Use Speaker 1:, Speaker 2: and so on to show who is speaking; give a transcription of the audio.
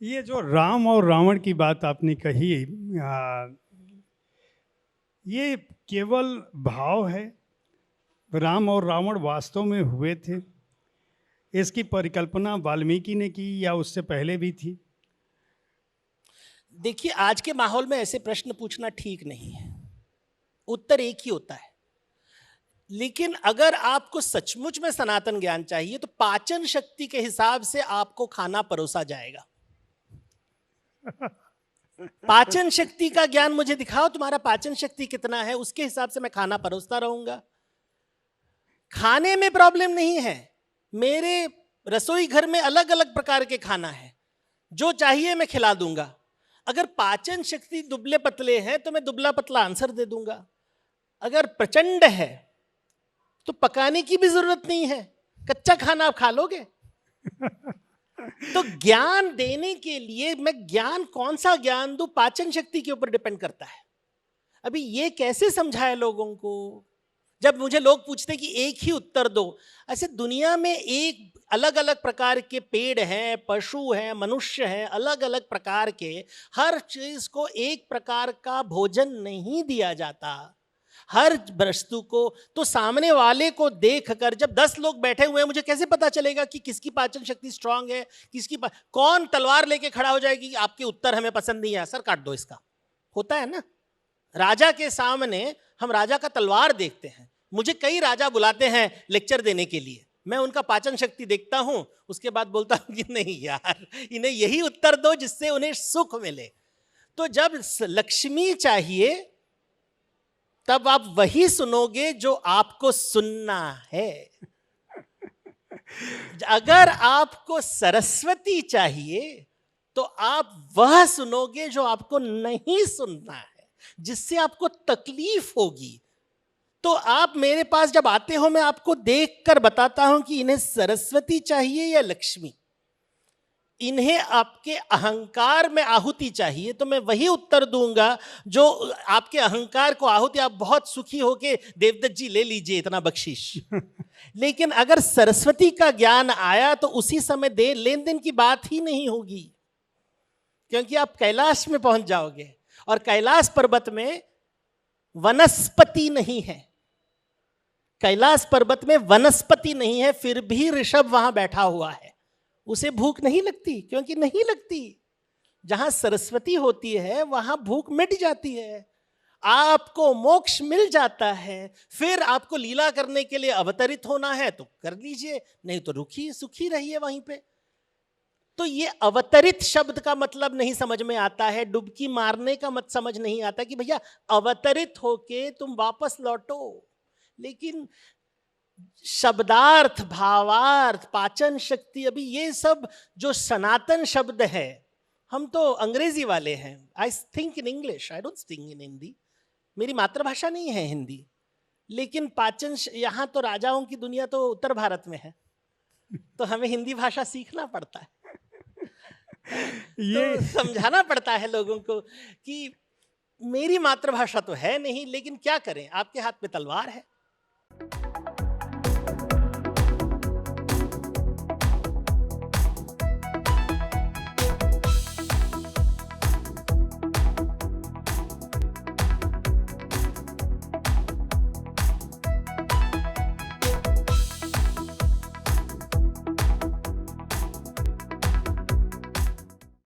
Speaker 1: ये जो राम और रावण की बात आपने कही, ये केवल भाव है? राम और रावण वास्तव में हुए थे? इसकी परिकल्पना वाल्मीकि ने की या उससे पहले भी थी?
Speaker 2: देखिए, आज के माहौल में ऐसे प्रश्न पूछना ठीक नहीं है। उत्तर एक ही होता है। लेकिन अगर आपको सचमुच में सनातन ज्ञान चाहिए तो पाचन शक्ति के हिसाब से आपको खाना परोसा जाएगा। पाचन शक्ति का ज्ञान मुझे दिखाओ, तुम्हारा पाचन शक्ति कितना है, उसके हिसाब से मैं खाना परोसता रहूंगा। खाने में प्रॉब्लम नहीं है। मेरे रसोई घर में अलग अलग प्रकार के खाना है, जो चाहिए मैं खिला दूंगा। अगर पाचन शक्ति दुबले पतले हैं तो मैं दुबला पतला आंसर दे दूंगा। अगर प्रचंड है तो पकाने की भी जरूरत नहीं है, कच्चा खाना आप खा लोगे। तो ज्ञान देने के लिए मैं ज्ञान कौन सा ज्ञान दूं, पाचन शक्ति के ऊपर डिपेंड करता है। अभी ये कैसे समझाए लोगों को? जब मुझे लोग पूछते कि एक ही उत्तर दो, ऐसे दुनिया में एक अलग अलग प्रकार के पेड़ हैं, पशु हैं, मनुष्य हैं, अलग अलग प्रकार के, हर चीज को एक प्रकार का भोजन नहीं दिया जाता। हर वस्तु को तो सामने वाले को देखकर, जब 10 लोग बैठे हुए हैं, मुझे कैसे पता चलेगा कि किसकी पाचन शक्ति स्ट्रांग है, कौन तलवार लेके खड़ा हो जाएगी कि आपके उत्तर हमें पसंद नहीं है, सर काट दो इसका। होता है ना, राजा के सामने हम राजा का तलवार देखते हैं। मुझे कई राजा बुलाते हैं लेक्चर देने के लिए, मैं उनका पाचन शक्ति देखता हूं, उसके बाद बोलता हूं कि नहीं यार, इन्हें यही उत्तर दो जिससे उन्हें सुख मिले। तो जब लक्ष्मी चाहिए तब आप वही सुनोगे जो आपको सुनना है। अगर आपको सरस्वती चाहिए तो आप वह सुनोगे जो आपको नहीं सुनना है, जिससे आपको तकलीफ होगी। तो आप मेरे पास जब आते हो, मैं आपको देखकर बताता हूं कि इन्हें सरस्वती चाहिए या लक्ष्मी। इन्हें आपके अहंकार में आहुति चाहिए तो मैं वही उत्तर दूंगा जो आपके अहंकार को आहुति। आप बहुत सुखी होके देवदत्त जी ले लीजिए इतना बख्शीश। लेकिन अगर सरस्वती का ज्ञान आया तो उसी समय दे लेन देन की बात ही नहीं होगी, क्योंकि आप कैलाश में पहुंच जाओगे और कैलाश पर्वत में वनस्पति नहीं है। कैलाश पर्वत में वनस्पति नहीं है, फिर भी ऋषभ वहां बैठा हुआ है, उसे भूख नहीं लगती, क्योंकि नहीं लगती। जहां सरस्वती होती है वहां भूख मिट जाती है, आपको मोक्ष मिल जाता है। फिर आपको लीला करने के लिए अवतरित होना है तो कर लीजिए, नहीं तो रुकिए, सुखी रहिए वहीं पे। तो ये अवतरित शब्द का मतलब नहीं समझ में आता है, डुबकी मारने का मत समझ नहीं आता कि भैया अवतरित होके तुम वापस लौटो। लेकिन शब्दार्थ, भावार्थ, पाचन शक्ति, अभी ये सब जो सनातन शब्द है, हम तो अंग्रेजी वाले हैं। I think in English, I don't think in Hindi. मेरी मातृभाषा नहीं है हिंदी। लेकिन पाचन, यहाँ तो राजाओं की दुनिया तो उत्तर भारत में है, तो हमें हिंदी भाषा सीखना पड़ता है।
Speaker 1: ये
Speaker 2: तो समझाना पड़ता है लोगों को कि मेरी मातृभाषा तो है नहीं, लेकिन क्या करें, आपके हाथ में तलवार है।